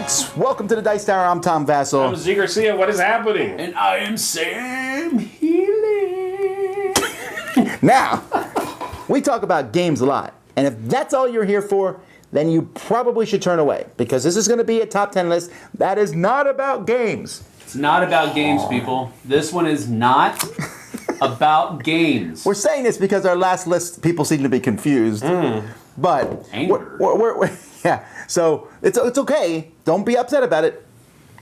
folks. Welcome to the Dice Tower. I'm Tom Vasel. I'm Zee Garcia. What is happening? And I am Sam Healey. Now, we talk about games a lot. And if that's all you're here for, then you probably should turn away. Because this is going to be a top 10 list that is not about games. It's not about games, people. This one is not about games. We're saying this because our last list, people seem to be confused. But, yeah. So, it's okay. Don't be upset about it.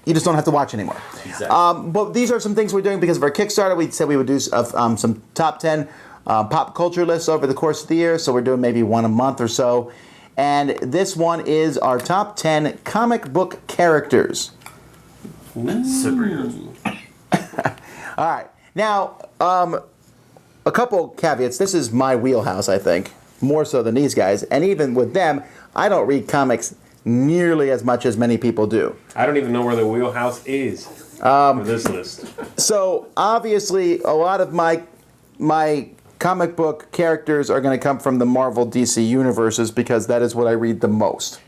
You just don't have to watch anymore. Exactly. But these are some things we're doing because of our Kickstarter. We said we would do some top 10 pop culture lists over the course of the year. So we're doing maybe one a month or so. And this one is our top 10 comic book characters. Superheroes. All right. Now, a couple caveats. This is my wheelhouse, I think, more so than these guys. And even with them, I don't read comics nearly as much as many people do. I don't even know where the wheelhouse is for this list. So obviously, a lot of my comic book characters are going to come from the Marvel DC universes because that is what I read the most.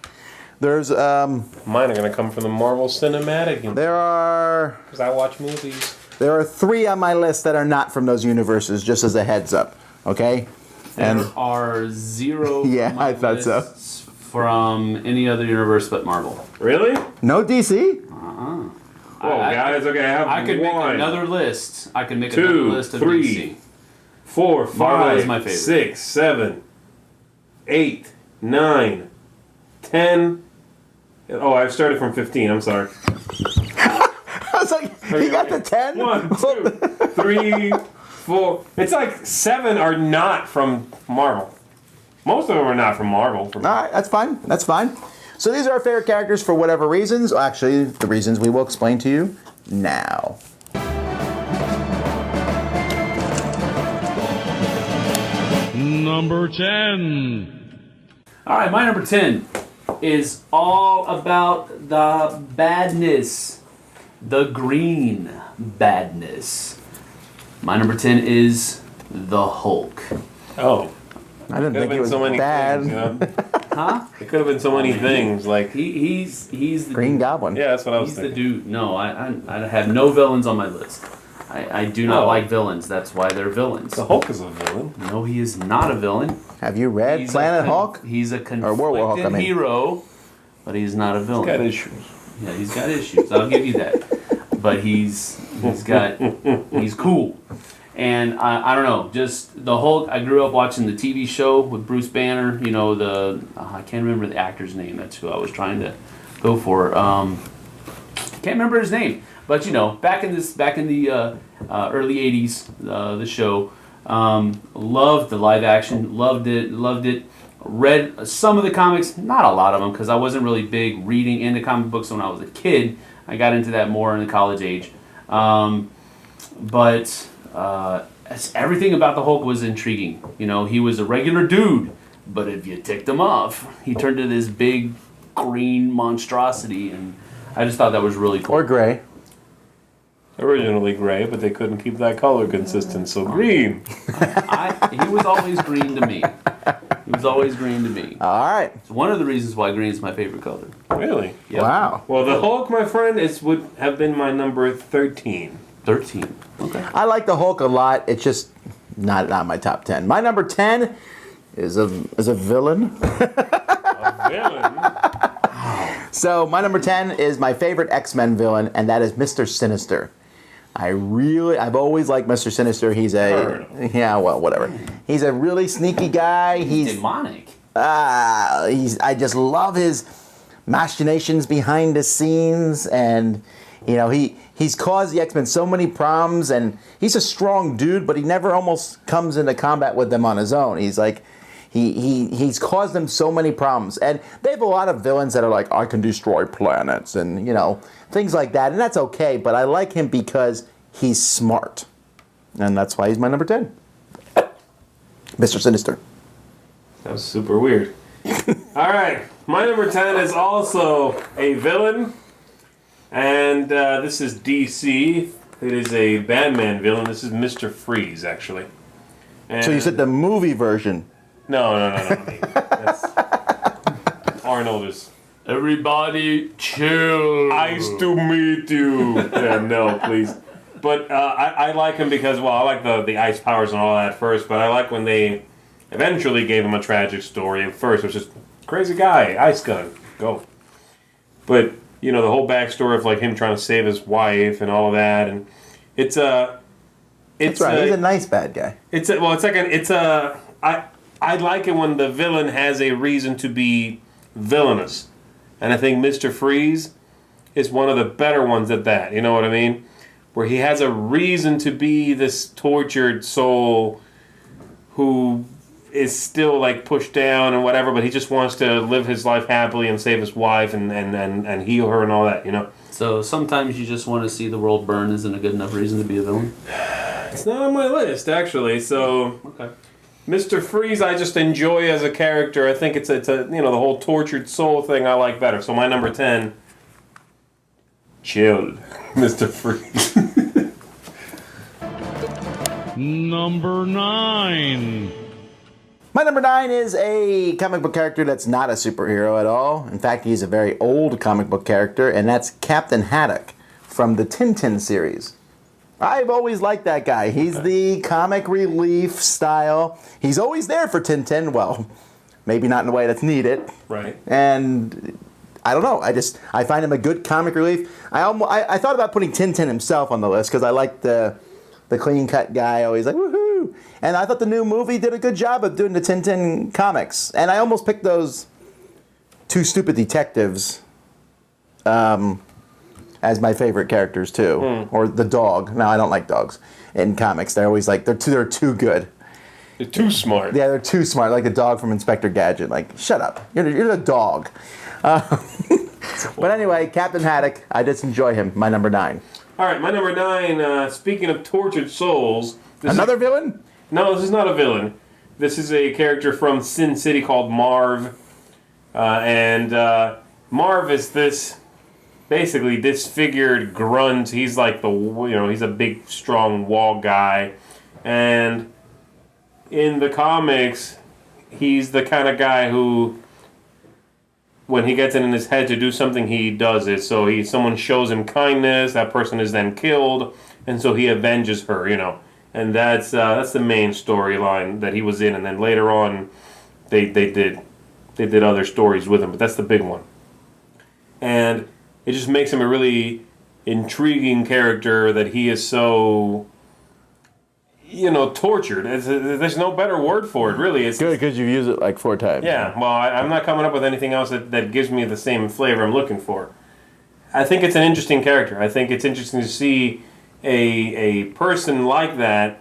There's Mine are going to come from the Marvel Cinematic. there are Because I watch movies. 3 on my list that are not from those universes. Just as a heads up, okay? There are 0 Yeah, I thought so. lists from any other universe but Marvel. Really? No DC. Oh, guys, okay, I have I could one, make another list. I could make 2, another list of 3, DC. 4, Marvel is 5, my favorite. 6, 7, 8, 9, 10. Oh, I started from 15. I'm sorry. I was like, he got the 10. 1, 2, 3, 4. It's like 7 are not from Marvel. Most of them are not from Marvel. All right, that's fine. That's fine. So these are our favorite characters for whatever reasons. Actually, the reasons we will explain to you now. Number 10. All right, my number 10 is all about the badness. The green badness. My number 10 is the Hulk. Oh. I didn't Could have think it been was so many bad. things, you know? Huh? It could have been so many things. Like, He's the Green Goblin. yeah, that's what I was He's the thinking. dude. No, I have no villains on my list. I do not Oh. like villains. That's why they're villains. The Hulk is a villain. No, he is not a villain. Have you read He's Planet a Hulk? He's a Or World War Hulk, conflicted I mean. hero, but he's not a villain. Got issues. Yeah, he's got issues. I'll give you that. But he's cool. And I don't know, just the Hulk. I grew up watching the TV show with Bruce Banner. You know I can't remember the actor's name. That's who I was trying to go for. Can't remember his name. But back in the early '80s, the show. Loved the live action. Loved it. Read some of the comics, not a lot of them, because I wasn't really big reading into comic books when I was a kid. I got into that more in the college age. But everything about the Hulk was intriguing. He was a regular dude, but if you ticked him off, he turned into this big green monstrosity, and I just thought that was really cool. Or gray. Originally gray, but they couldn't keep that color consistent, so green. He was always green to me. He was always green to me. All right. It's one of the reasons why green is my favorite color. Really? Yep. Wow. Well, the Hulk, my friend, would have been my number 13. 13. Okay. I like the Hulk a lot. It's just not my top 10. My number 10 is a villain. A villain? So my number 10 is my favorite X-Men villain, and that is Mr. Sinister. I've always liked Mr. Sinister. He's whatever. He's a really sneaky guy. He's demonic. I just love his machinations behind the scenes, and he's caused the X-Men so many problems, and he's a strong dude, but he never almost comes into combat with them on his own. He's like he's caused them so many problems, and they have a lot of villains that are like, I can destroy planets, and things like that, and that's okay. But I like him because he's smart, and that's why he's my number 10. Mr. Sinister. That was super weird. All right, my number 10 is also a villain, and this is DC. It is a Batman villain. This is Mr. Freeze, actually. And So you said the movie version. No. That's Arnold is Everybody chill. Nice to meet you. Yeah, no, please. But I like him because, well, I like the ice powers and all that first, but I like when they eventually gave him a tragic story. At first, it was just crazy guy, ice gun, go. But, you know, the whole backstory of, like, him trying to save his wife and all of that, and it's a... That's right, he's a nice bad guy. I like it when the villain has a reason to be villainous. And I think Mr. Freeze is one of the better ones at that, you know what I mean? Where he has a reason to be this tortured soul who is still like pushed down and whatever, but he just wants to live his life happily and save his wife and heal her and all that, you know? So sometimes you just want to see the world burn isn't a good enough reason to be a villain? It's not on my list, actually, so... Okay. Mr. Freeze, I just enjoy as a character. I think it's a you know, the whole tortured soul thing I like better. So my number 10, chill, Mr. Freeze. Number 9. My number 9 is a comic book character that's not a superhero at all. In fact, he's a very old comic book character, and that's Captain Haddock from the Tintin series. I've always liked that guy. He's the comic relief style. He's always there for Tintin. Well, maybe not in the way that's needed. Right. And I don't know. I find him a good comic relief. I thought about putting Tintin himself on the list because I like the clean cut guy. Always like woohoo. And I thought the new movie did a good job of doing the Tintin comics. And I almost picked those two stupid detectives. As my favorite characters too, or the dog. No, I don't like dogs in comics. They're always like they're too good. They're too smart. Yeah, they're too smart. Like the dog from Inspector Gadget. Like, shut up. You're the dog. But anyway, Captain Haddock. I just enjoy him. My number 9. All right, my number 9. Speaking of tortured souls, Another villain? No, this is not a villain. This is a character from Sin City called Marv, and Marv is this. Basically disfigured grunt. He's like he's a big, strong wall guy. And in the comics, he's the kind of guy who, when he gets it in his head to do something, he does it. So someone shows him kindness, that person is then killed, and so he avenges her, you know. And that's the main storyline that he was in. And then later on, they did other stories with him, but that's the big one. And it just makes him a really intriguing character that he is so, you know, tortured. There's no better word for it, really. It's Good, because you've used it like 4 times. Yeah, well, I'm not coming up with anything else that gives me the same flavor I'm looking for. I think it's an interesting character. I think it's interesting to see a person like that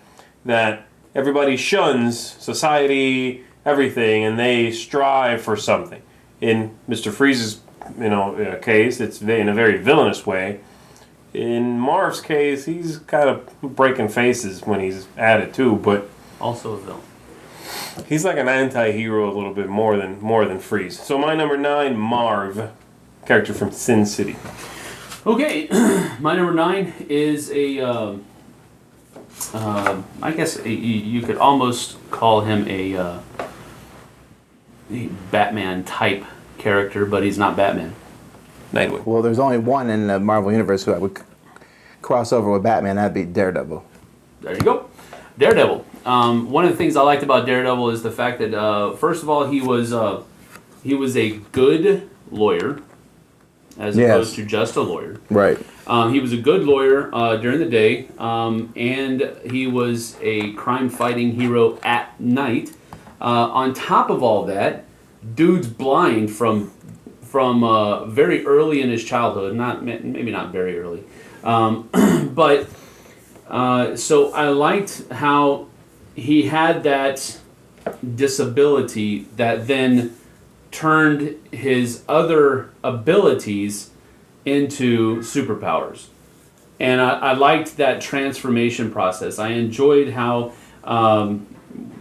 everybody shuns, society, everything, and they strive for something. In Mr. Freeze's case, it's in a very villainous way. In Marv's case, he's kind of breaking faces when he's at it too, but Also a villain. he's like an anti-hero a little bit more than Freeze. So my number 9, Marv, character from Sin City. Okay, my number 9 is I guess you could almost call him a Batman type character, but he's not Batman. Nightwing. Well, there's only one in the Marvel Universe who I would cross over with Batman. That'd be Daredevil. There you go. Daredevil. One of the things I liked about Daredevil is the fact that, first of all, he was a good lawyer, as opposed to just a lawyer. Right. He was a good lawyer during the day, and he was a crime-fighting hero at night. On top of all that, dude's blind from very early in his childhood. Maybe not very early, but so I liked how he had that disability that then turned his other abilities into superpowers. And I liked that transformation process. I enjoyed how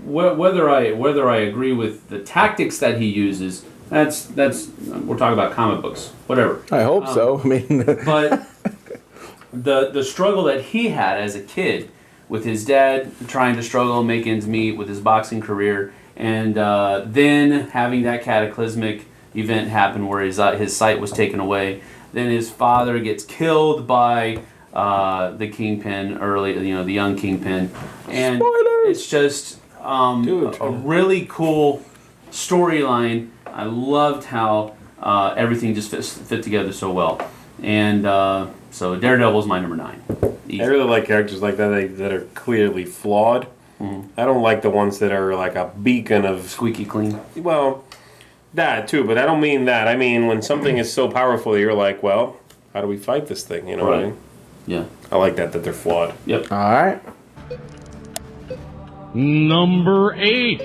whether I agree with the tactics that he uses, that's we're talking about comic books, whatever. I hope so. I mean, But the struggle that he had as a kid with his dad trying to struggle, make ends meet with his boxing career, and then having that cataclysmic event happened where his sight was taken away. Then his father gets killed by the Kingpin early, the young Kingpin, and Spoilers! it's just a really cool storyline. I loved how everything just fit together so well, and so Daredevil's my number 9. Easy. I really like characters like that are clearly flawed. Mm-hmm. I don't like the ones that are like a beacon of Squeaky clean. Well, that too, but I don't mean that. I mean when something is so powerful, you're like, well, how do we fight this thing? You know what I mean? Yeah. I like that they're flawed. Yep. All right. Number 8.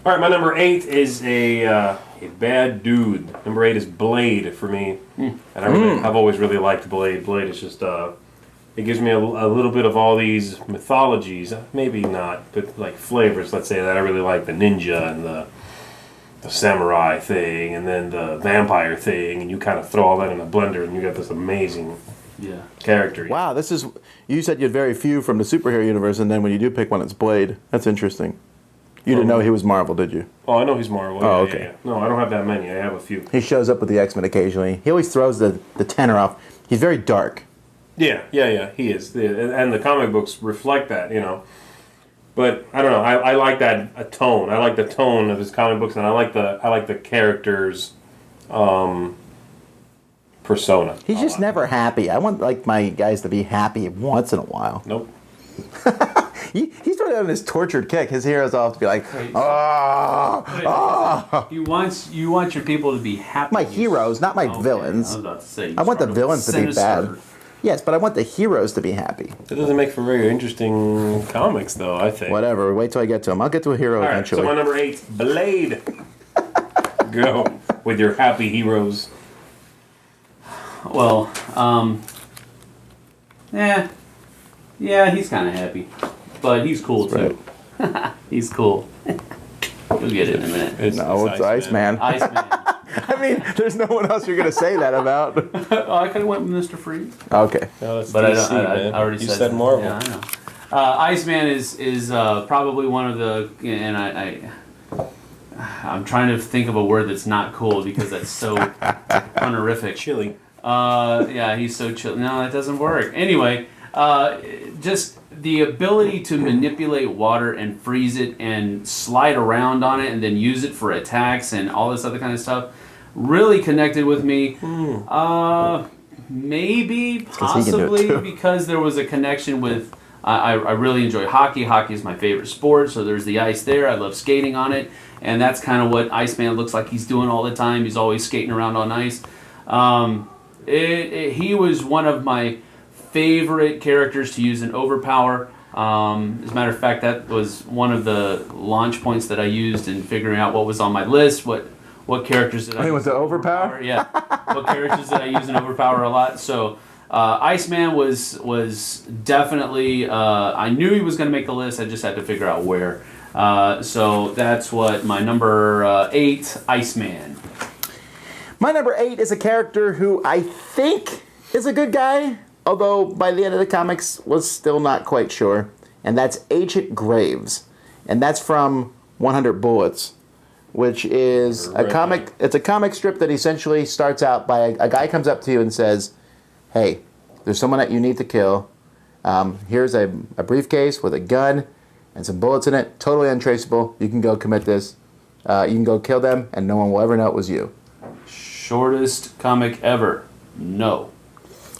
All right, my number 8 is a bad dude. Number 8 is Blade for me, and I've always really liked Blade. Blade is just it gives me a little bit of all these mythologies, maybe not, but like flavors. Let's say that I really like the ninja and the samurai thing, and then the vampire thing, and you kind of throw all that in a blender, and you got this amazing character. Wow, you said you had very few from the superhero universe, and then when you do pick one, it's Blade. That's interesting. You didn't know he was Marvel, did you? Oh, I know he's Marvel. Oh, yeah, okay. Yeah. No, I don't have that many. I have a few. He shows up with the X-Men occasionally. He always throws the tenor off. He's very dark. Yeah, he is. And the comic books reflect that, But I don't know. I like that tone. I like the tone of his comic books, and I like the character's persona. He's just never happy. I want my guys to be happy once in a while. Nope. He's sort of on this tortured kick. His heroes all have to be like, ah. You want your people to be happy. My heroes, not my villains. I was about to say. I want the villains to be sinister. bad. Yes, but I want the heroes to be happy. That doesn't make for very interesting comics, though, I think. Whatever. Wait till I get to him. I'll get to a hero All right, eventually. so my number 8, Blade. Go with your happy heroes. Well, yeah, he's kind of happy, but he's cool too. He's cool. You'll get it in a minute. It's Iceman. Iceman. I mean, there's no one else you're going to say that about. Oh, I could have went with Mr. Freeze. Okay. No, that's But DC, man. I already you said said that. Marvel. Yeah, I know. Iceman is probably one of the, and I'm trying to think of a word that's not cool because that's so honorific. Chilly. Yeah, he's so chill. No, that doesn't work. Anyway, just the ability to manipulate water and freeze it and slide around on it and then use it for attacks and all this other kind of stuff really connected with me. Maybe, possibly, because there was a connection with... I really enjoy hockey. Hockey is my favorite sport, so there's the ice there. I love skating on it, and that's kind of what Iceman looks like he's doing all the time. He's always skating around on ice. He was one of my favorite characters to use in Overpower. As a matter of fact, that was one of the launch points that I used in figuring out what was on my list, what characters did I use. Went to Overpower? Yeah, what characters did I use in Overpower a lot. So Iceman was definitely, I knew he was going to make the list, I just had to figure out where. So that's what my number 8, Iceman. My number 8 is a character who I think is a good guy, although by the end of the comics was still not quite sure, and that's Agent Graves, and that's from 100 Bullets, which is a comic. It's a comic strip that essentially starts out by a guy comes up to you and says, "Hey, there's someone that you need to kill. Here's a briefcase with a gun and some bullets in it, totally untraceable. You can go commit this. You can go kill them, and no one will ever know it was you." Shortest comic ever. No.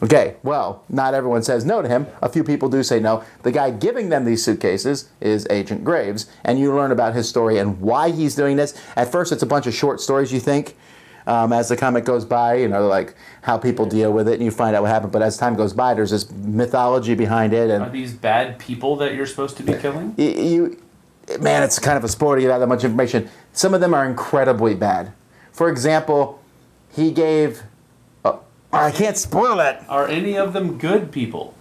Okay, well, not everyone says no to him. A few people do say no. The guy giving them these suitcases is Agent Graves, and you learn about his story and why he's doing this. At first, it's a bunch of short stories, you think, as the comic goes by, like how people deal with it, and you find out what happened. But as time goes by, there's this mythology behind it. And Are these bad people that you're supposed to be killing? Man, it's kind of a spoiler to get out that much information. Some of them are incredibly bad. For example, he gave... I can't spoil it. Are any of them good people?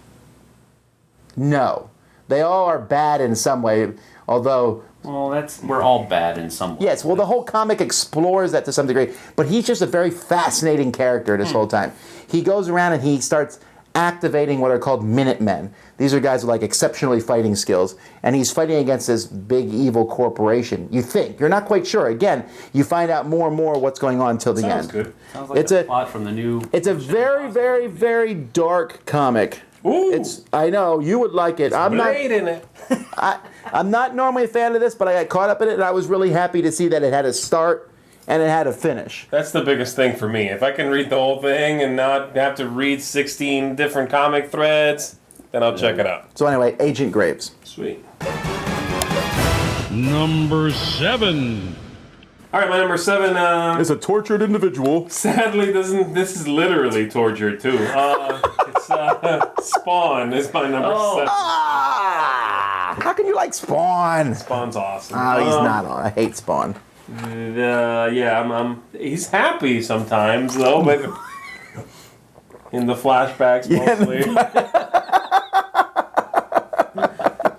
No. They all are bad in some way, although... Well, we're all bad in some way. Yes, well, the whole comic explores that to some degree, but he's just a very fascinating character this whole time. He goes around and he starts activating what are called Minutemen. These are guys with like exceptionally fighting skills, and he's fighting against this big evil corporation. You think you're not quite sure. Again, you find out more and more what's going on till the Sounds end. good. Sounds like a plot from the new. It's a very, very, very dark comic. Ooh. I know you would like it. I'm not. Blade in it. I'm not normally a fan of this, but I got caught up in it, and I was really happy to see that it had a start and it had a finish. That's the biggest thing for me. If I can read the whole thing and not have to read 16 different comic threads, then I'll check it out. So anyway, Agent Graves. Sweet. Number 7. All right, my number 7. It's a tortured individual. Sadly, this is literally torture too. It's Spawn is my number 7. How can you like Spawn? Spawn's awesome. Oh, he's not on. I hate Spawn. He's happy sometimes though, but in the flashbacks mostly.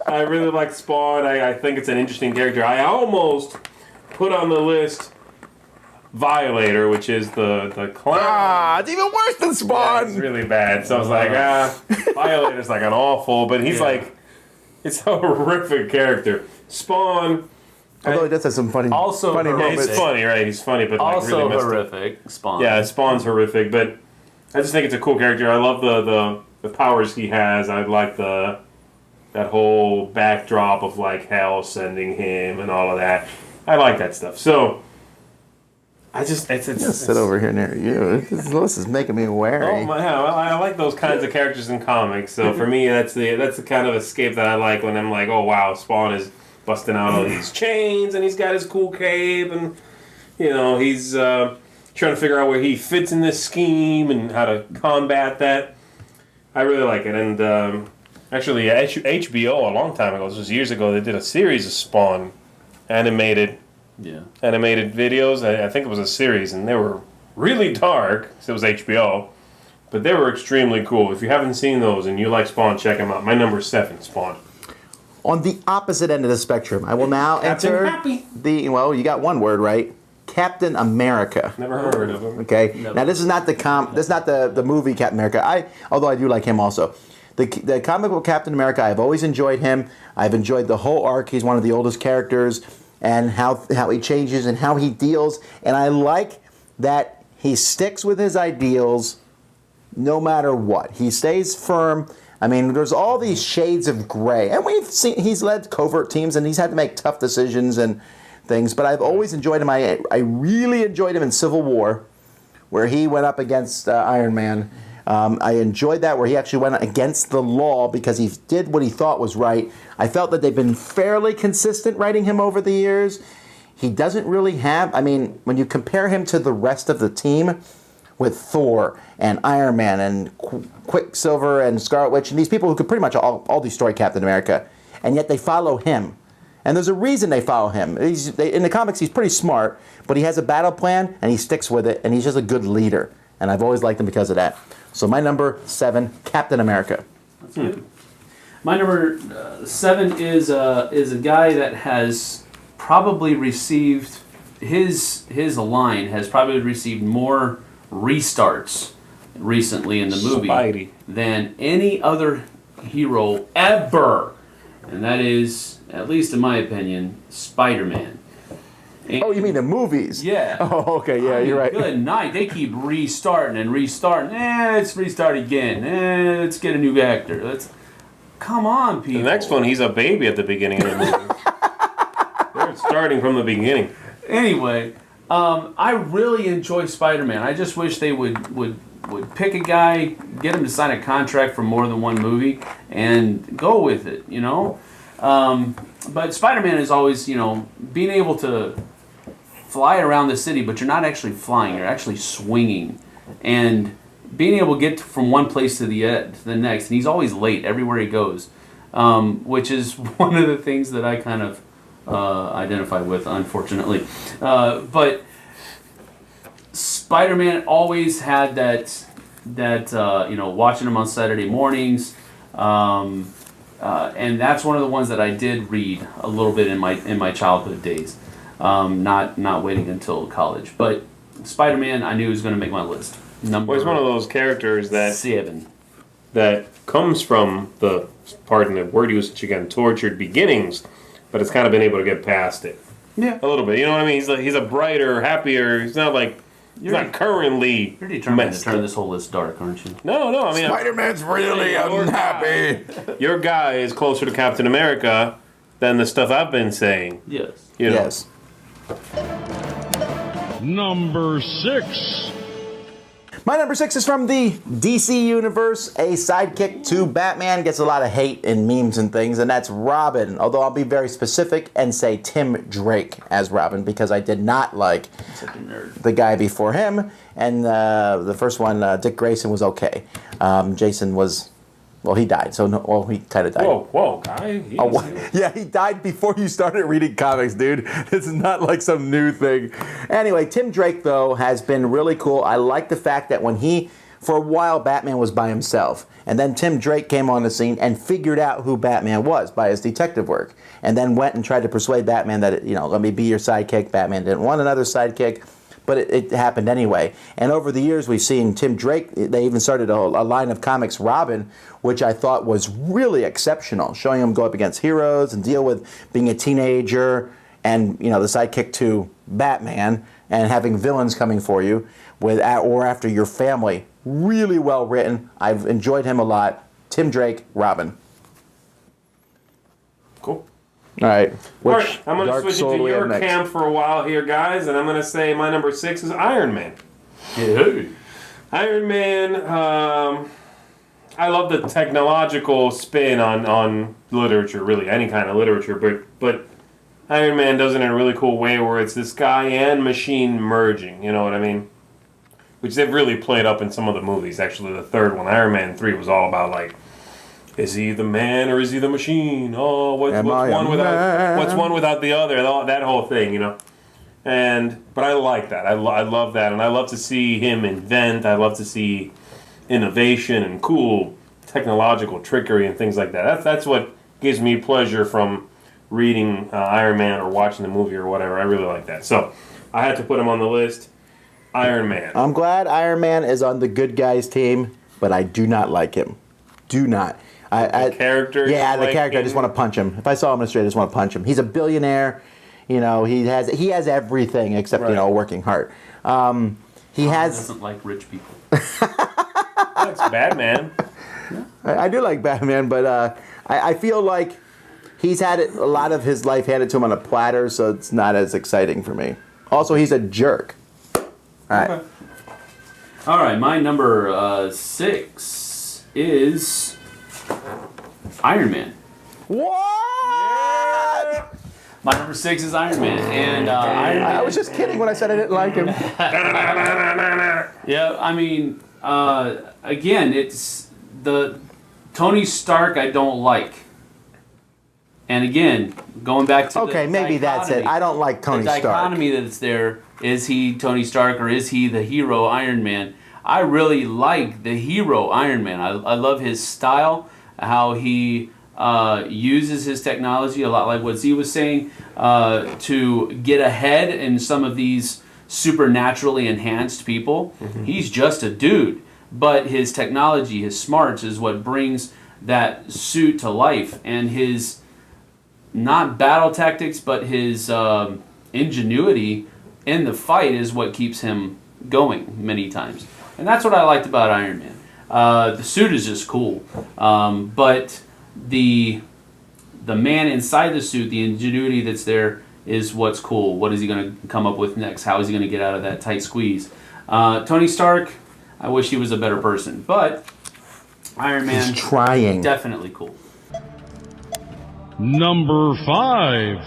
I really like Spawn. I think it's an interesting character. I almost put on the list Violator, which is the clown. It's even worse than Yeah, Spawn. it's really bad. So I was like, Violator's like an awful, but he's like, it's a horrific character. Spawn. Although he does have some funny Also funny horrific. moments. He's funny, right? He's funny, but like Also really messed up. horrific. Spawn. Yeah, Spawn's horrific, but I just think it's a cool character. I love the powers he has. I like that whole backdrop of like hell sending him and all of that. I like that stuff. So I just it's Sit over here near you. This list is making me wary. Oh my! Yeah, well, I like those kinds of characters in comics. So for me, that's the kind of escape that I like when I'm like, oh wow, Spawn is busting out all these chains and he's got his cool cape and he's trying to figure out where he fits in this scheme and how to combat that. I really like it. And actually, HBO a long time ago, this was years ago, they did a series of Spawn animated videos. I think it was a series, and they were really dark. So it was HBO, but they were extremely cool. If you haven't seen those and you like Spawn, check them out. My number 7, Spawn. On the opposite end of the spectrum, I will now Captain enter Happy. you got one word right. Captain America. Never heard of him. Okay. Never. Now this is not the movie Captain America. Although I do like him also. The comic book Captain America, I've always enjoyed him. I've enjoyed the whole arc. He's one of the oldest characters, and how he changes and how he deals. And I like that he sticks with his ideals no matter what. He stays firm. I mean, there's all these shades of gray, and we've seen he's led covert teams and he's had to make tough decisions and things. But I've always enjoyed him. I really enjoyed him in Civil War, where he went up against Iron Man. I enjoyed that, where he actually went against the law because he did what he thought was right. I felt that they've been fairly consistent writing him over the years. He doesn't really have, when you compare him to the rest of the team, with Thor and Iron Man and Quicksilver and Scarlet Witch and these people who could pretty much all destroy Captain America, and yet they follow him. And there's a reason they follow him. In the comics, he's pretty smart, but he has a battle plan and he sticks with it, and he's just a good leader. And I've always liked him because of that. So my number 7, Captain America. That's good. My number 7 is a guy that has probably received his line has probably received more restarts recently in the movie Spidey. than any other hero ever, and that is, at least in my opinion, Spider-Man. Oh, you mean the movies? Yeah. Oh, okay, yeah, you're right. Good night. They keep restarting and restarting. Let's restart again. Let's get a new actor. Come on, people. The next one, he's a baby at the beginning of the movie. They're starting from the beginning. Anyway, I really enjoy Spider-Man. I just wish they would pick a guy, get him to sign a contract for more than one movie, and go with it, But Spider-Man is always, being able to fly around the city, but you're not actually flying, you're actually swinging. And being able to get from one place to the next, and he's always late everywhere he goes, which is one of the things that I kind of identify with, unfortunately. But Spider-Man always had that watching him on Saturday mornings, and that's one of the ones that I did read a little bit in my childhood days, not waiting until college. But Spider-Man, I knew was going to make my list. Well, he's one of those characters that 7. that comes from the, pardon the word usage again, tortured beginnings, but it's kind of been able to get past it. Yeah. A little bit. You know what I mean? He's a brighter, happier, he's not like, he's not currently You're determined to messed turn up. this whole list dark, aren't you? No, I mean... Spider-Man's really unhappy. Your guy is closer to Captain America than the stuff I've been saying. Yes. You know? Yes. Number 6. My number 6 is from the DC Universe. A sidekick to Batman gets a lot of hate in memes and things, and that's Robin. Although I'll be very specific and say Tim Drake as Robin, because I did not like Such a nerd. the guy before him. And the first one, Dick Grayson, was okay. Jason was... Well, he died, so no, well, he kind of died. Whoa, guy. Yeah, he died before you started reading comics, dude. This is not like some new thing. Anyway, Tim Drake, though, has been really cool. I like the fact that for a while, Batman was by himself. And then Tim Drake came on the scene and figured out who Batman was by his detective work. And then went and tried to persuade Batman that, let me be your sidekick. Batman didn't want another sidekick. But it happened anyway. And over the years, we've seen Tim Drake, they even started a line of comics, Robin, which I thought was really exceptional, showing him go up against heroes and deal with being a teenager and, the sidekick to Batman and having villains coming for you or after your family. Really well written. I've enjoyed him a lot. Tim Drake, Robin. Cool. All right. All right, I'm going to switch it to your camp for a while here, guys, and I'm going to say my number 6 is Iron Man. Hey. Iron Man, I love the technological spin on literature, really, any kind of literature, but Iron Man does it in a really cool way where it's this guy and machine merging, you know what I mean? Which they've really played up in some of the movies. Actually, the third one, Iron Man 3, was all about, like, is he the man or is he the machine? Oh, what's one without the other? That whole thing, But I like that. I love that, and I love to see him invent. I love to see innovation and cool technological trickery and things like that. That's what gives me pleasure from reading Iron Man or watching the movie or whatever. I really like that. So I had to put him on the list. Iron Man. I'm glad Iron Man is on the good guys team, but I do not like him. Do not. The character? Yeah, the character. I just want to punch him. If I saw him in the street, I just want to punch him. He's a billionaire. He has everything except, a working heart. He doesn't like rich people. That's Batman. I do like Batman, but I feel like he's had a lot of his life handed to him on a platter, so it's not as exciting for me. Also, he's a jerk. All right. Okay. All right, my number 6 is Iron Man. What? My number 6 is Iron Man, and Iron Man. I was just kidding when I said I didn't like him. Yeah, I mean, again, it's the Tony Stark I don't like. And again, going back to okay, maybe that's it. I don't like Tony Stark. The dichotomy that's there, is he Tony Stark or is he the hero Iron Man? I really like the hero Iron Man. I love his style, how he uses his technology, a lot like what Zee was saying, to get ahead in some of these supernaturally enhanced people. Mm-hmm. He's just a dude, but his technology, his smarts, is what brings that suit to life, and his not battle tactics, but his ingenuity in the fight is what keeps him going many times. And that's what I liked about Iron Man. The suit is just cool, but the man inside the suit, the ingenuity that's there, is what's cool. What is he going to come up with next? How is he going to get out of that tight squeeze? Tony Stark, I wish he was a better person, but Iron Man, he's trying. Definitely cool. Number 5.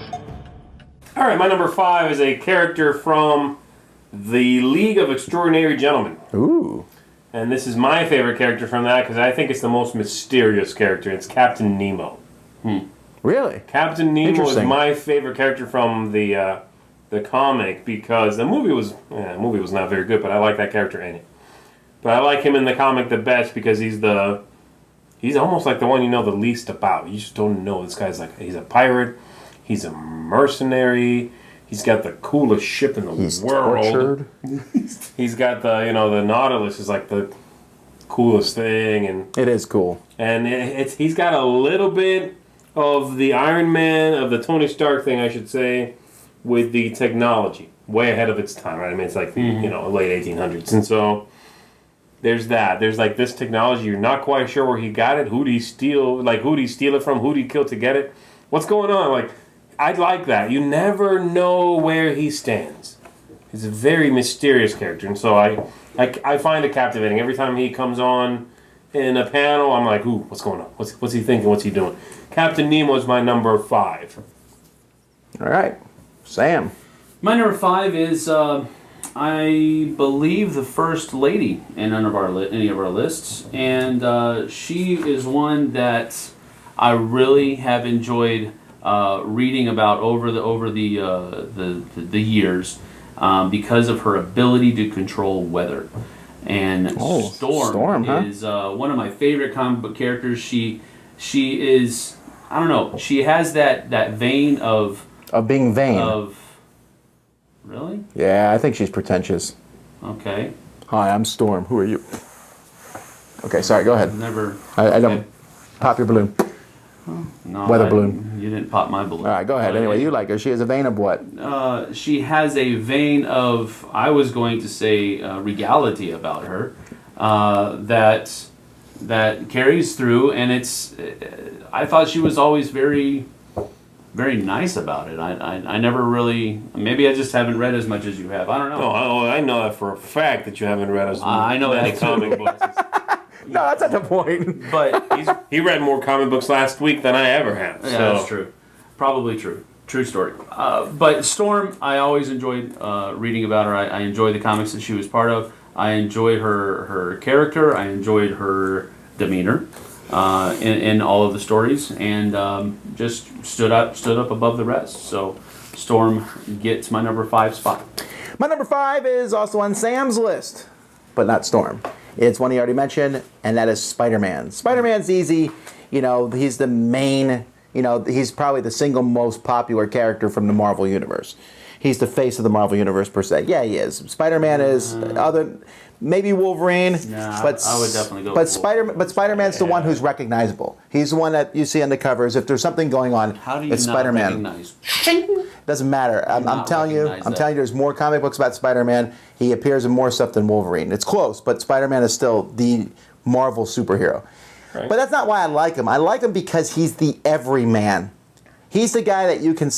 All right, my number 5 is a character from the League of Extraordinary Gentlemen. Ooh. And this is my favorite character from that because I think it's the most mysterious character. It's Captain Nemo. Really? Captain Nemo is my favorite character from the comic because the movie was not very good, but I like that character in it. But I like him in the comic the best because he's almost like the one you know the least about. You just don't know this guy's like he's a pirate, he's a mercenary. He's got the coolest ship in the world. Tortured. He's got the Nautilus is like the coolest thing, and It is cool. he's got a little bit of the Iron Man, of the Tony Stark thing, I should say, with the technology, way ahead of its time, right? I mean, it's like the late 1800s, and so there's that. There's like this technology. You're not quite sure where he got it. Who did he steal? Like, who did he steal it from? Who did he kill to get it? What's going on? Like, I like that. You never know where he stands. He's a very mysterious character, and so I find it captivating every time he comes on in a panel. I'm like, ooh, what's going on? What's he thinking? What's he doing? Captain Nemo is my number 5. All right, Sam. My number 5 is, I believe, the first lady in any of our lists, and she is one that I really have enjoyed reading about over the years because of her ability to control weather. And Storm huh? is one of my favorite comic book characters. She is, I don't know, she has that vein of being vain. Really? Yeah, I think she's pretentious. Okay. Hi, I'm Storm. Who are you? Okay, sorry. Go ahead. Never. I don't pop your balloon. No, Weather balloon. You didn't pop my balloon. All right, go ahead. Anyway, you like her. She has a vein of what? She has a vein of, I was going to say, regality about her that carries through, and it's. I thought she was always very, very nice about it. I never really. Maybe I just haven't read as much as you have. I don't know. No, I know that for a fact that you haven't read as I know many that comic books. No, that's not the point. But He read more comic books last week than I ever have. yeah, So. that's true. Probably true. True story. But Storm, I always enjoyed reading about her. I enjoyed the comics that she was part of. I enjoyed her character. I enjoyed her demeanor in all of the stories, and just stood up above the rest. So Storm gets my number 5 spot. My number 5 is also on Sam's list, but not Storm. It's one he already mentioned, and that is Spider-Man. Spider-Man's easy. He's the main, he's probably the single most popular character from the Marvel Universe. He's the face of the Marvel Universe, per se. Yeah, he is. Spider-Man is maybe Wolverine. Nah, but I would definitely go But with Wolverine. But Spider-Man's the one who's recognizable. He's the one that you see on the covers. If there's something going on, How do you it's not Spider-Man. recognize? Doesn't matter. I'm not telling you. recognize I'm that. telling you. There's more comic books about Spider-Man. He appears in more stuff than Wolverine. It's close, but Spider-Man is still the Marvel superhero. Right. But that's not why I like him. I like him because he's the everyman. He's the guy that you can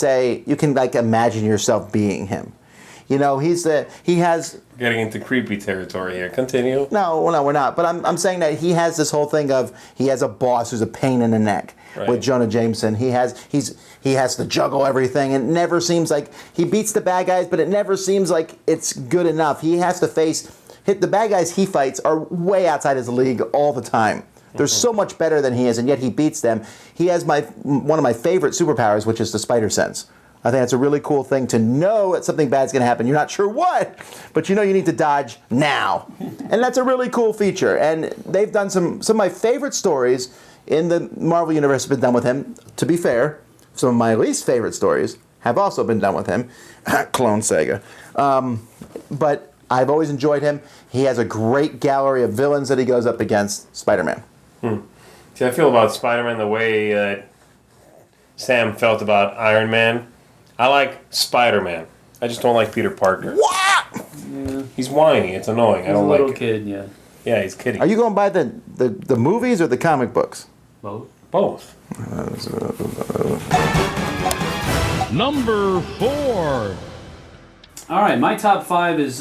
like imagine yourself being him. He has. Getting into creepy territory here. Continue. No, we're not. But I'm saying that he has this whole thing of he has a boss who's a pain in the neck. Right. With Jonah Jameson, he has to juggle everything, and it never seems like he beats the bad guys, but it never seems like it's good enough. He has to the bad guys he fights are way outside his league all the time. They're so much better than he is, and yet he beats them. He has one of my favorite superpowers, which is the spider sense. I think that's a really cool thing to know that something bad's going to happen. You're not sure what, but you need to dodge now. And that's a really cool feature. And they've done some of my favorite stories in the Marvel Universe have been done with him. To be fair, some of my least favorite stories have also been done with him. Clone Sega. But I've always enjoyed him. He has a great gallery of villains that he goes up against. Spider-Man. See, I feel about Spider-Man the way Sam felt about Iron Man. I like Spider-Man. I just don't like Peter Parker. What? Yeah. He's whiny. It's annoying. I He's a don't little like it. kid, yeah. Yeah, he's kidding. Are you going by the movies or the comic books? Both. Both. Number 4. All right, my top 5 is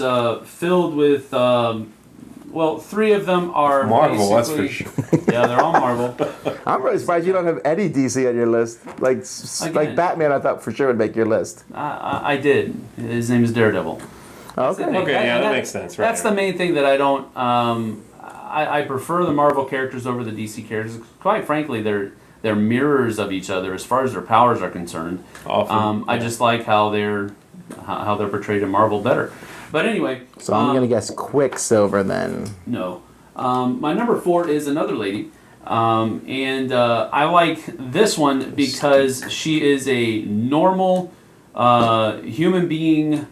filled with, 3 of them are Marvel, that's for basically- Yeah, they're all Marvel. I'm really surprised you don't have any DC on your list. Like Again. Batman, I thought for sure would make your list. I did. His name is Daredevil. Okay. Okay, yeah, that makes sense. Right. That's the main thing that I don't. I prefer the Marvel characters over the DC characters. Quite frankly, they're mirrors of each other as far as their powers are concerned. Often, I just like how they're portrayed in Marvel better. But anyway. So I'm going to guess Quicksilver then. No. My number 4 is another lady. And I like this one because she is a normal human being,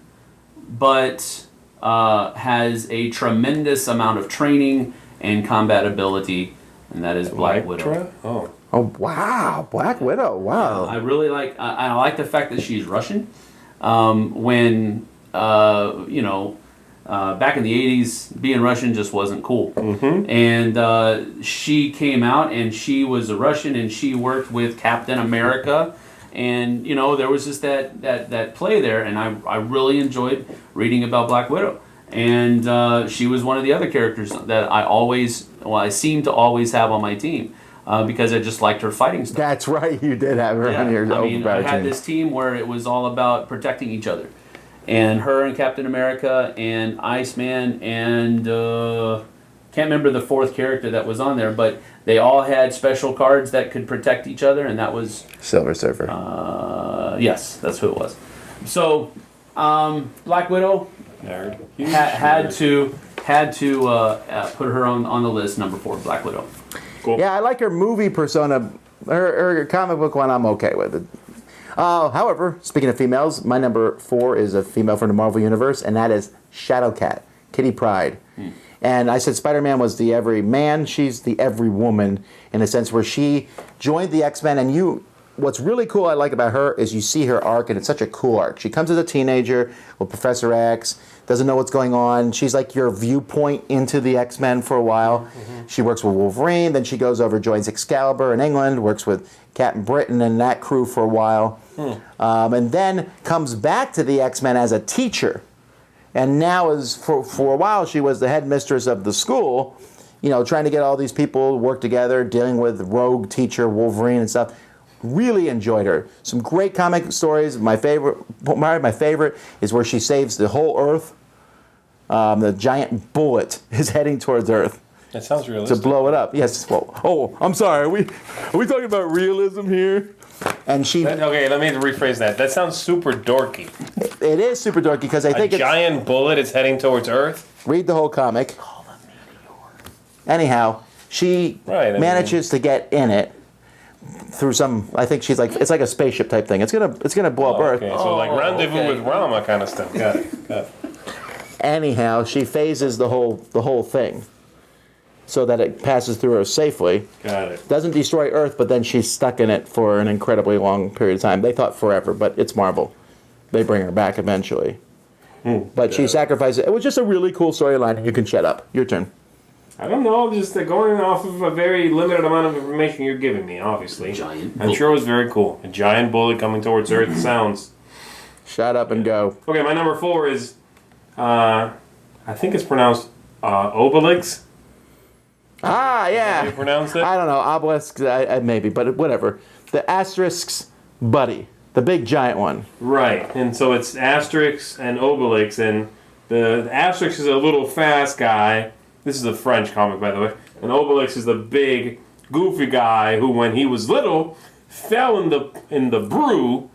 but has a tremendous amount of training and combat ability, and that is Black Widow. Electra? Oh. Oh wow, Black Widow! Wow. I really like. I like the fact that she's Russian. When back in the '80s, being Russian just wasn't cool. Mm-hmm. And she came out, and she was a Russian, and she worked with Captain America. And there was just that play there, and I really enjoyed reading about Black Widow. And she was one of the other characters that I seem to always have on my team. Because I just liked her fighting style. That's right, you did have her on your I had this team where it was all about protecting each other. And her and Captain America and Iceman and can't remember the fourth character that was on there, but they all had special cards that could protect each other, and that was Silver Surfer. Yes, that's who it was. So Black Widow had to put her on the list, number 4, Black Widow. Cool. Yeah, I like her movie persona. Her comic book one, I'm okay with it. However, speaking of females, my number 4 is a female from the Marvel Universe, and that is Shadowcat, Kitty Pryde. And I said Spider-Man was the every man. She's the every woman in a sense where she joined the X-Men. And what's really cool I like about her is you see her arc, and it's such a cool arc. She comes as a teenager with Professor X, doesn't know what's going on. She's like your viewpoint into the X-Men for a while. Mm-hmm. She works with Wolverine, then she goes over, joins Excalibur in England, works with Captain Britain and that crew for a while. And then comes back to the X-Men as a teacher. And now for a while she was the headmistress of the school, trying to get all these people to work together, dealing with rogue teacher Wolverine and stuff. Really enjoyed her. Some great comic stories. My favorite is where she saves the whole Earth. The giant bullet is heading towards Earth. That sounds realistic. To blow it up. Yes. Well, I'm sorry. Are we talking about realism here? And okay, let me rephrase that. That sounds super dorky. It is super dorky because I think a giant bullet is heading towards Earth. Read the whole comic. Anyhow, she manages to get in it through some. I think it's like a spaceship type thing. It's gonna blow up Earth. Okay, so like Rendezvous with Rama kind of stuff. Got it. Anyhow, she phases the whole thing so that it passes through her safely. Got it. Doesn't destroy Earth, but then she's stuck in it for an incredibly long period of time. They thought forever, but it's Marvel. They bring her back eventually. But she sacrifices. It was just a really cool storyline, and you can shut up. Your turn. I don't know, just going off of a very limited amount of information you're giving me, obviously. I'm sure it was very cool. A giant bullet coming towards Earth sounds. Shut up and go. Okay, my number 4 is, I think it's pronounced Obelix. Ah, yeah. How you pronounce it? I don't know. Obelisk, maybe, but whatever. The Asterisk's buddy. The big giant one. Right, and so it's Asterix and Obelix, and the Asterix is a little fast guy. This is a French comic, by the way. And Obelix is the big, goofy guy who, when he was little, fell in the brew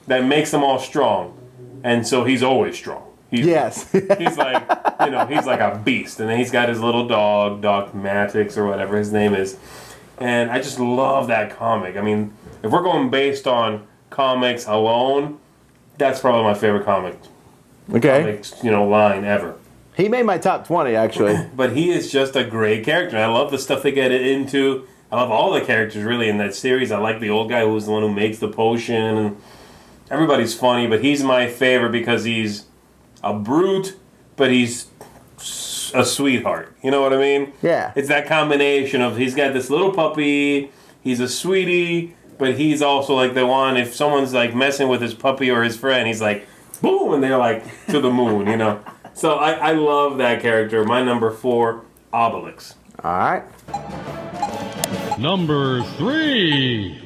that makes them all strong. And so he's always strong. Yes. He's like, he's like a beast. And then he's got his little dog Matix or whatever his name is. And I just love that comic. I mean, if we're going based on comics alone, that's probably my favorite comic. Okay. Line ever. He made my top 20, actually. But he is just a great character. I love the stuff they get into. I love all the characters, really, in that series. I like the old guy who's the one who makes the potion. And everybody's funny, but he's my favorite because he's a brute, but he's a sweetheart. You know what I mean? Yeah. It's that combination of he's got this little puppy, he's a sweetie, but he's also like the one, if someone's like messing with his puppy or his friend, he's like, boom, and they're like to the moon, So I love that character. My number 4, Obelix. All right. Number 3.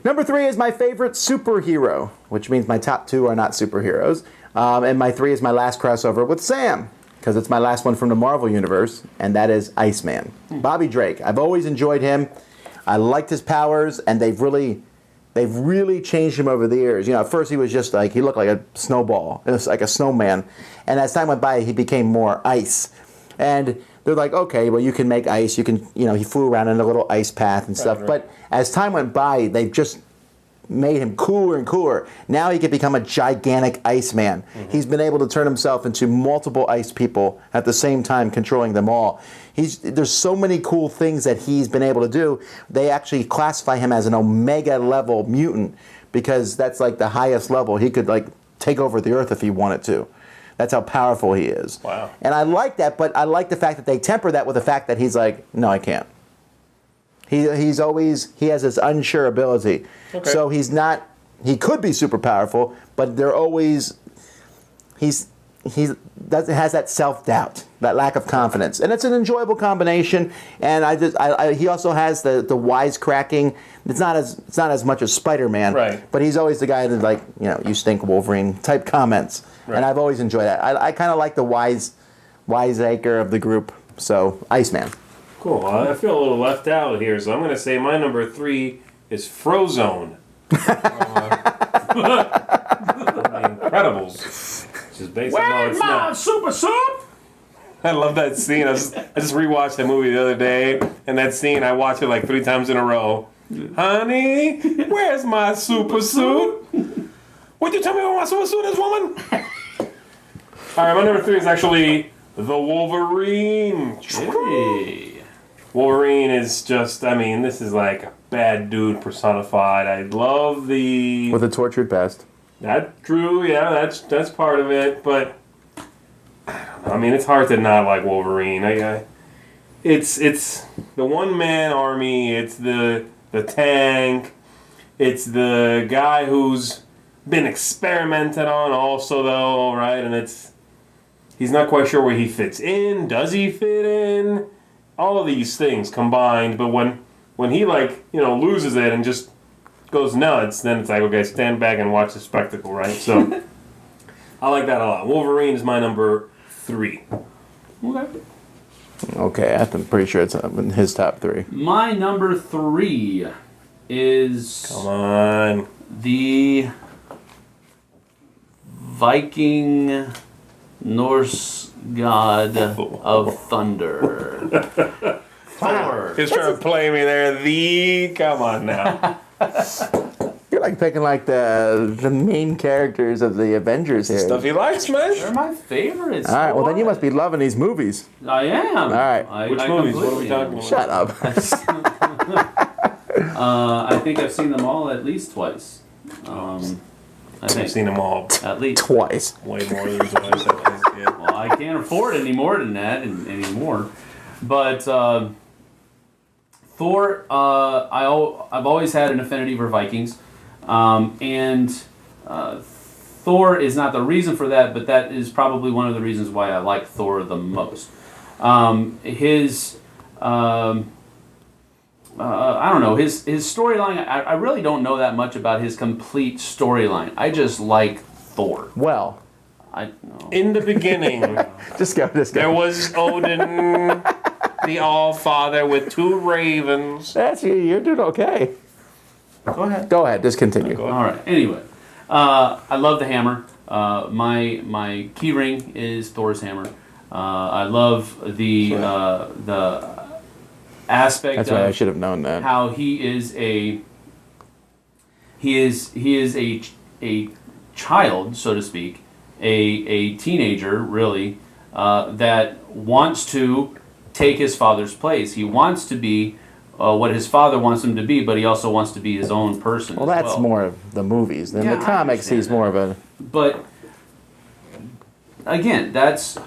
Number 3 is my favorite superhero, which means my top 2 are not superheroes. And my 3 is my last crossover with Sam, because it's my last one from the Marvel Universe, and that is Iceman. Bobby Drake. I've always enjoyed him. I liked his powers, and they've really changed him over the years. At first he was just like, he looked like a snowball. It was like a snowman. And as time went by, he became more ice. And they're like, okay, well, you can make ice. You can, he flew around in a little ice path and stuff. Right. But as time went by, they've just made him cooler and cooler. Now he can become a gigantic Iceman. He's been able to turn himself into multiple ice people at the same time, controlling them all. There's so many cool things that he's been able to do. They actually classify him as an Omega level mutant because that's like the highest level. He could like take over the Earth if he wanted to. That's how powerful he is. Wow. And I like that, but I like the fact that they temper that with the fact that he's like, no, I can't. He has this unsure ability. Okay. So he could be super powerful, but they're always, has that self-doubt, that lack of confidence. And it's an enjoyable combination. And he also has the wisecracking. It's not as much as Spider-Man. Right. But he's always the guy that like, you stink, Wolverine type comments. Right. And I've always enjoyed that. I kind of like the wiseacre of the group. So, Iceman. Cool. I feel a little left out here, so I'm going to say my number 3 is Frozone. Incredibles. Which is based on Where's my super suit? I love that scene. I just rewatched the movie the other day, and that scene, I watched it like 3 times in a row. Honey, where's my super suit? Would you tell me where my super suit is, woman? All right, my number 3 is actually the Wolverine. Hey. Wolverine is just, this is like a bad dude personified. I love the... With a tortured past. That's true, yeah, that's part of it, but... I don't know, it's hard to not like Wolverine. It's the one-man army, it's the tank, it's the guy who's been experimented on also, though, right? And he's not quite sure where he fits in. Does he fit in? All of these things combined, but when he loses it and just goes nuts, then it's like, okay, stand back and watch the spectacle, right? So I like that a lot. Wolverine is my number 3. Okay, I'm pretty sure it's in his top 3. My number 3 is Come on. the Viking Norse god of thunder. Thor. He's trying to play me there. Come on now. You're like picking like the main characters of the Avengers here. Stuff he likes, man. They're my favorites. All right, well then you must be loving these movies. I am. All right. Which movies? What are we talking about? Shut up. I think I've seen them all at least twice. I think I've seen them all at least Twice. way more than twice, I think. Yeah. Well, I can't afford any more than that anymore. But Thor, I've always had an affinity for Vikings, and Thor is not the reason for that, but that is probably one of the reasons why I like Thor the most. His I don't know, his storyline, I really don't know that much about his complete storyline. I just like Thor. Well, In the beginning, just go. there was Odin, the All-Father, with 2 ravens. That's you. You're doing okay. Go ahead. Go ahead. Just continue. Go ahead. All right. Anyway, I love the hammer. My key ring is Thor's hammer. I love the aspect That's of right. I should have known that. how he is a child, so to speak, a teenager, really, that wants to take his father's place. He wants to be what his father wants him to be, but he also wants to be his own person. Well, that's more of the movies. Than Yeah, the I comics, understand he's that. more of a... But again, that's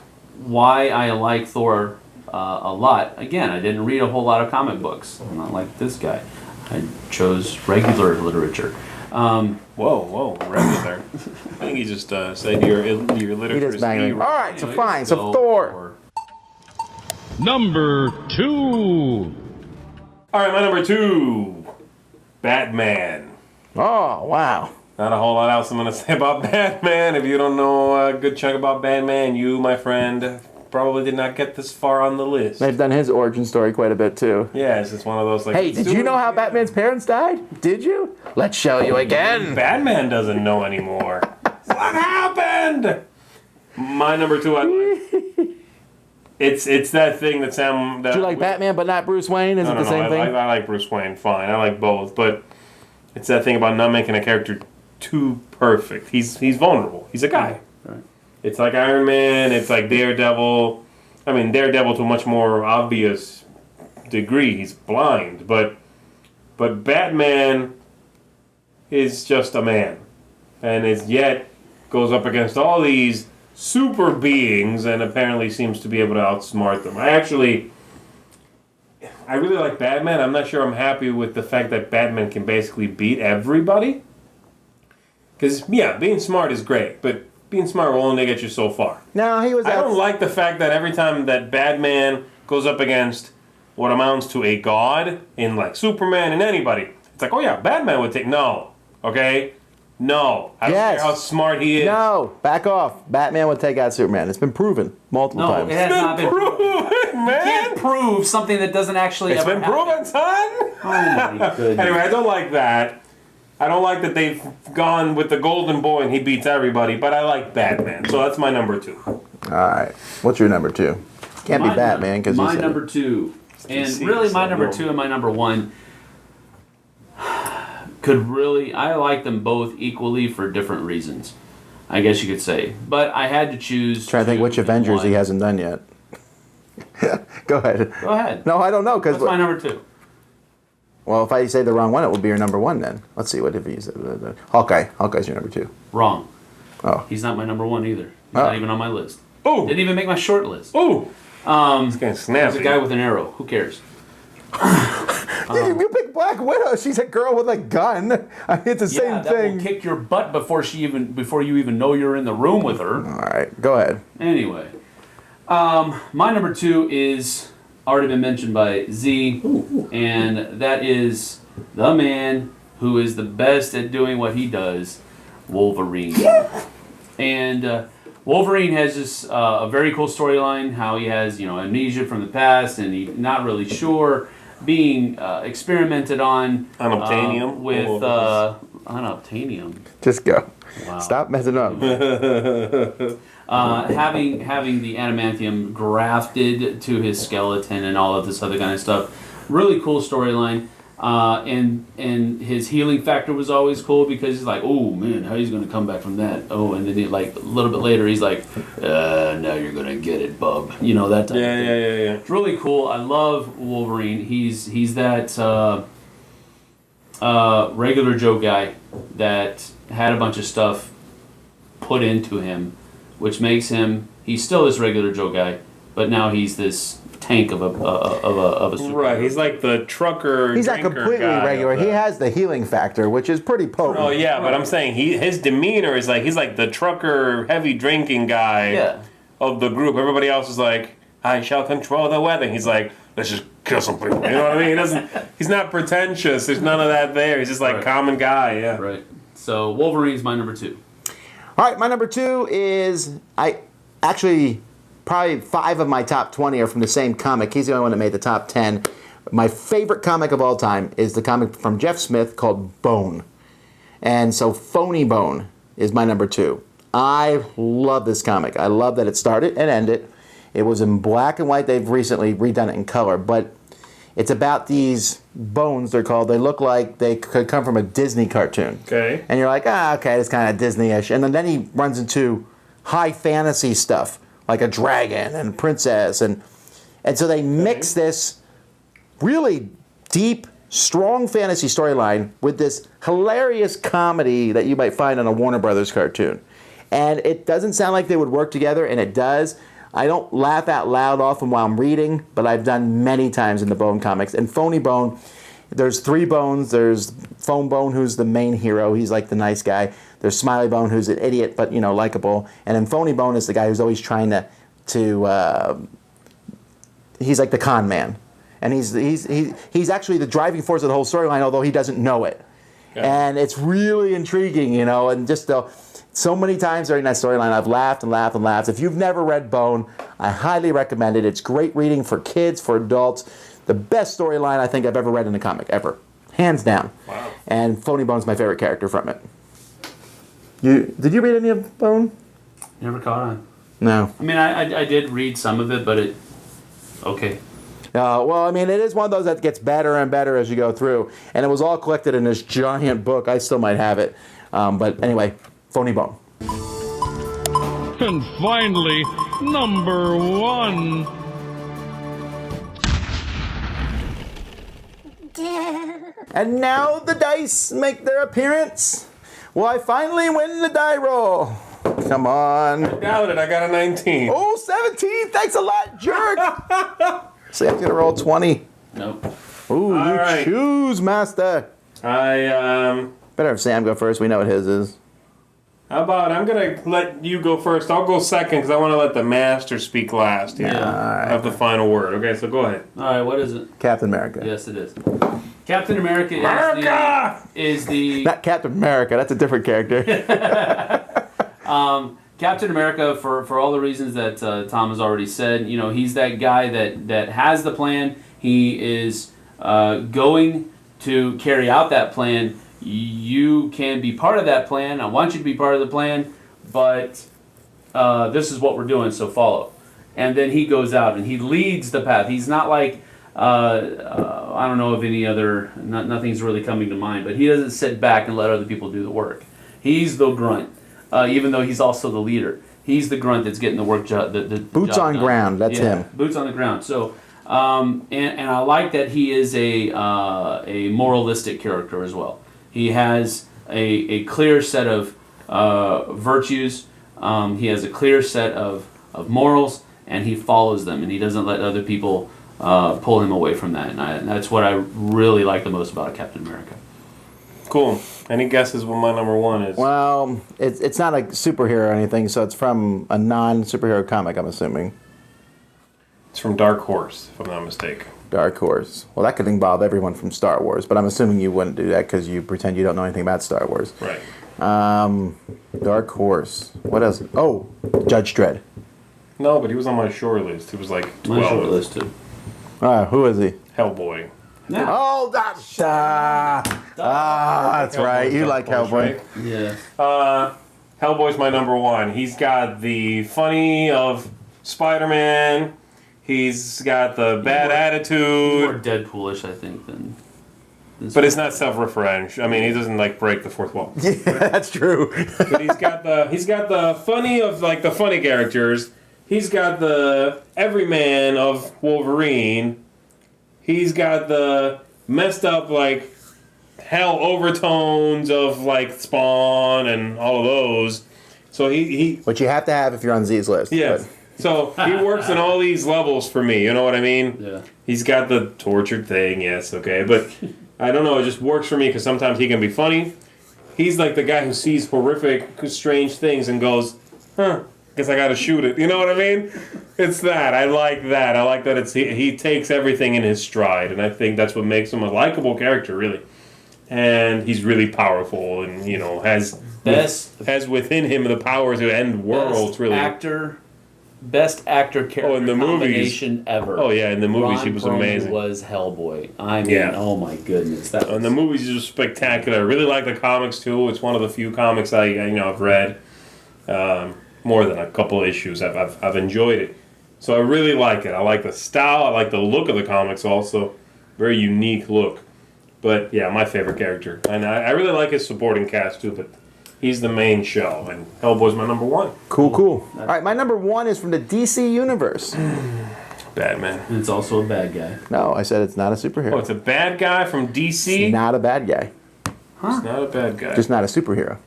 why I like Thor a lot. Again, I didn't read a whole lot of comic books. I'm not like this guy. I chose regular literature. Whoa, regular. I think he just said your literature He just is banged evil. it. All right, so Anyway, fine. So Thor. Number 2. All right, my number 2, Batman. Oh, wow. Not a whole lot else I'm going to say about Batman. If you don't know a good chunk about Batman, you, my friend, probably did not get this far on the list. They've done his origin story quite a bit, too. Yes, it's one of those like... Hey, did you know how Batman's parents died? Did you? Let's show you again. Batman doesn't know anymore. What happened? My number 2, I like. It's that thing that Sam... Do you like Batman but not Bruce Wayne? Is it the same thing? I like Bruce Wayne, fine. I like both, but It's that thing about not making a character too perfect. He's vulnerable. He's a guy. Right. It's like Iron Man. It's like Daredevil. I mean, Daredevil to a much more obvious degree. He's blind, but Batman is just a man, and is yet goes up against all these super beings, and apparently seems to be able to outsmart them. I really like Batman. I'm not sure I'm happy with the fact that Batman can basically beat everybody. Because, yeah, being smart is great, but being smart will only get you so far. No, he was. I don't like the fact that every time that Batman goes up against what amounts to a god in, like, Superman and anybody, it's like, oh yeah, Batman would take... No. Okay? No. I don't care how smart he is. No. Back off. Batman would take out Superman. It's been proven multiple times. It has not been proven. Man. You can't prove something that doesn't actually It's ever been happen. proven, son! Oh my goodness. Anyway, I don't like that. I don't like that they've gone with the golden boy and he beats everybody, but I like Batman. So that's my number 2. All right. What's your number 2? Can't be Batman because my number 2, and DC, really my so number no. 2 and my number 1 could really. I like them both equally for different reasons, I guess you could say. But I had to choose. Trying to think which Avengers he hasn't done yet. Go ahead. Go ahead. No, I don't know because. What's my number 2? Well, if I say the wrong one, it would be your number 1 then. Let's see. What if he said? Hawkeye. Hawkeye's your number 2. Wrong. Oh. He's not my number 1 either. He's not even on my list. Oh! Didn't even make my short list. Ooh! It's getting There's snappy. a guy with an arrow. Who cares? You pick Black Widow. She's a girl with a gun. I mean, it's the same that thing. will kick your butt before you even know you're in the room with her. All right. Go ahead. Anyway, my number 2 is already been mentioned by Z, and that is the man who is the best at doing what he does, Wolverine. And Wolverine has this a very cool storyline. How he has amnesia from the past, and he's not really sure, being experimented on Unobtainium? with unobtainium. Just go. Wow. Stop messing up. Having the adamantium grafted to his skeleton and all of this other kind of stuff. Really cool storyline. And his healing factor was always cool because he's like, oh man, how he's going to come back from that? Oh, and then a little bit later he's like, now you're going to get it, bub. That type of thing. Yeah. It's really cool. I love Wolverine. He's that regular Joe guy that had a bunch of stuff put into him, which makes him, he's still this regular Joe guy, but now he's this tank of a superhero. Right, he's like the trucker. He's not drinker completely guy regular. of the- He has the healing factor, which is pretty potent. Oh yeah, but I'm saying his demeanor is like he's like the trucker, heavy drinking guy of the group. Everybody else is like, I shall control the weather. He's like, let's just kill some people. You know what I mean? He's not pretentious. There's none of that there. He's just like common guy. Yeah. Right. So Wolverine's my number 2. All right, my number 2 is probably 5 of my top 20 are from the same comic. He's the only one that made the top 10. My favorite comic of all time is the comic from Jeff Smith called Bone. And so Phony Bone is my number 2. I love this comic. I love that it started and ended. It was in black and white. They've recently redone it in color. But it's about these bones, they're called. They look like they could come from a Disney cartoon. Okay. And you're like, okay, it's kind of Disney-ish. And then he runs into high fantasy stuff, like a dragon and a princess. And so they mix this really deep, strong fantasy storyline with this hilarious comedy that you might find on a Warner Brothers cartoon. And it doesn't sound like they would work together, and it does. I don't laugh out loud often while I'm reading, but I've done many times in the Bone comics. And Phony Bone, there's 3 Bones. There's Phone Bone, who's the main hero. He's like the nice guy. There's Smiley Bone, who's an idiot, but, likable. And then Phony Bone is the guy who's always trying to he's like the con man. And he's actually the driving force of the whole storyline, although he doesn't know it. Yeah. And it's really intriguing, and just so many times during that storyline, I've laughed and laughed and laughed. If you've never read Bone, I highly recommend it. It's great reading for kids, for adults. The best storyline I think I've ever read in a comic, ever. Hands down. Wow. And Phony Bone's my favorite character from it. Did you read any of Bone? Never caught on. No. I mean, I did read some of it, but okay. Well, I mean, it is one of those that gets better and better as you go through. And it was all collected in this giant book. I still might have it. But anyway, Phony Bone. And finally, number 1. And now the dice make their appearance. Will I finally win the die roll? Come on. Doubt it. I got a 19. Oh, 17. Thanks a lot, jerk. See, I'm going to roll 20. Nope. Ooh, All you right. choose, master. I Better have Sam go first. We know what his is. How about I'm gonna let you go first. I'll go second because I want to let the master speak last. Here. Yeah. Have the final word. Okay, so go ahead. All right, what is it? Captain America. Yes, it is. Captain America is the Not Captain America. That's a different character. Captain America for all the reasons that Tom has already said. You know, he's that guy that has the plan. He is going to carry out that plan. You can be part of that plan. I want you to be part of the plan, but this is what we're doing, so follow. And then he goes out and he leads the path. He's not like, I don't know of any other, nothing's really coming to mind, but he doesn't sit back and let other people do the work. He's the grunt, even though he's also the leader. He's the grunt that's getting the work job. The Boots job on done. ground. That's him. Boots on the ground. So, and I like that he is a moralistic character as well. He has a clear set of virtues. He has a clear set of morals, and he follows them, and he doesn't let other people pull him away from that. And that's what I really like the most about Captain America. Cool. Any guesses what my number 1 is? Well, it's not a superhero or anything, so it's from a non-superhero comic, I'm assuming. It's from Dark Horse, if I'm not mistaken. Dark Horse. Well, that could involve everyone from Star Wars, but I'm assuming you wouldn't do that because you pretend you don't know anything about Star Wars. Right. Dark Horse. What else? Oh, Judge Dredd. No, but he was on my short list. He was like 12. My short list too. Who is he? Hellboy. Oh, that's right. You like Hellboy. Right? Yeah. Hellboy's my number 1. He's got the funny of Spider-Man. He's got the bad More attitude. Deadpoolish, I think, than But it's not self-referential. I mean, he doesn't like break the fourth wall. Yeah, that's true. But he's got the funny of like the funny characters. He's got the everyman of Wolverine. He's got the messed up like hell overtones of like Spawn and all of those. So he Which you have to have if you're on Z's list. yeah. but- So he works in all these levels for me. You know what I mean? Yeah. He's got the tortured thing, yes, okay, but I don't know. It just works for me because sometimes he can be funny. He's like the guy who sees horrific, strange things and goes, guess I gotta shoot it. You know what I mean? It's that. I like that. I like that he takes everything in his stride, and I think that's what makes him a likable character, really. And he's really powerful, and has within him the power to end worlds. Really, best actor character in the movies. combination ever. Oh yeah, in the movies Ron he was Perlman amazing. Was Hellboy. I mean, Yeah. oh my goodness, In the movies, he's just spectacular. I really like the comics too. It's one of the few comics I've read. More than a couple of issues. I've enjoyed it. So I really like it. I like the style. I like the look of the comics also. Very unique look. But yeah, my favorite character. And I really like his supporting cast too, but he's the main show. And Hellboy's my number 1. Cool. All right, my number 1 is from the DC Universe. Batman. And it's also a bad guy. No, I said it's not a superhero. Oh, it's a bad guy from DC? Not a bad guy. He's not a bad guy. Just not a superhero.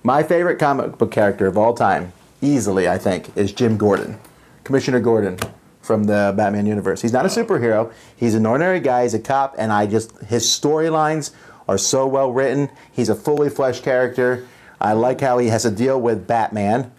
My favorite comic book character of all time, easily, I think, is Jim Gordon. Commissioner Gordon from the Batman universe. He's not a superhero. He's an ordinary guy. He's a cop, and his storylines are so well written. He's a fully fleshed character. I like how he has to deal with Batman.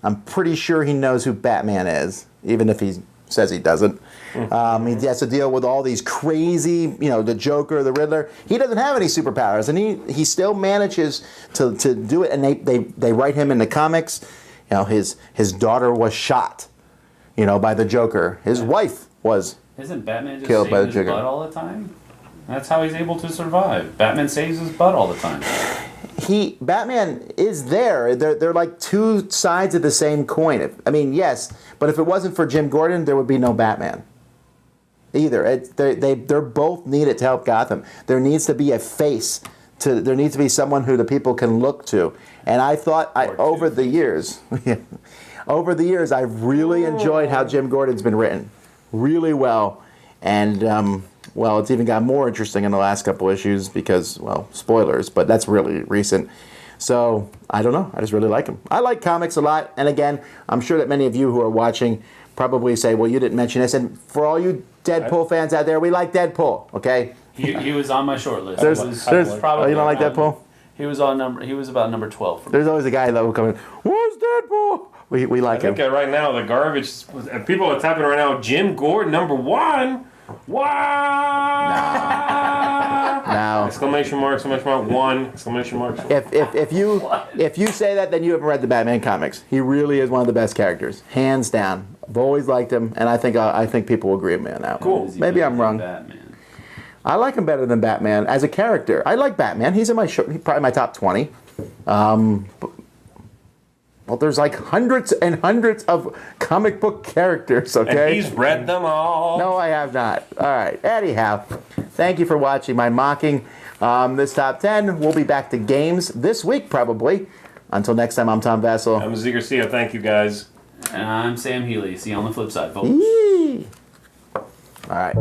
I'm pretty sure he knows who Batman is, even if he says he doesn't. He has to deal with all these crazy, the Joker, the Riddler. He doesn't have any superpowers, and he still manages to do it. And they write him in the comics. His daughter was shot, by the Joker. His wife was. Isn't Batman just Killed by saving the his Joker. butt all the time? That's how he's able to survive. Batman saves his butt all the time. Batman is there. They're like two sides of the same coin. Yes, but if it wasn't for Jim Gordon, there would be no Batman. either. They're both needed to help Gotham. There needs to be a face. There needs to be someone who the people can look to. And I thought over the years, I've really enjoyed how Jim Gordon's been written. Really well. And, well, it's even got more interesting in the last couple issues because, well, spoilers, but that's really recent. So, I don't know. I just really like him. I like comics a lot. And again, I'm sure that many of you who are watching probably say, well, you didn't mention this. And for all you Deadpool fans out there, we like Deadpool, okay? He was on my short list. Oh, you don't like Deadpool? He was about number 12 for me. There's always a guy that will come in, where's Deadpool? We like him. I think right now, the garbage, people are typing right now, Jim Gordon, number 1. Wow! No. Exclamation mark, 1, exclamation mark. If you say that, then you haven't read the Batman comics. He really is one of the best characters, hands down. I've always liked him, and I think people will agree with me on that. Cool. Maybe I'm wrong. Batman. I like him better than Batman as a character. I like Batman. He's in he's probably my top 20. Well, there's like hundreds and hundreds of comic book characters, okay? And he's read them all. No, I have not. All right. Anyhow, thank you for watching my mocking this top 10. We'll be back to games this week, probably. Until next time, I'm Tom Vasel. I'm Zee Garcia. Thank you, guys. And I'm Sam Healey. See you on the flip side, folks. Yee. All right.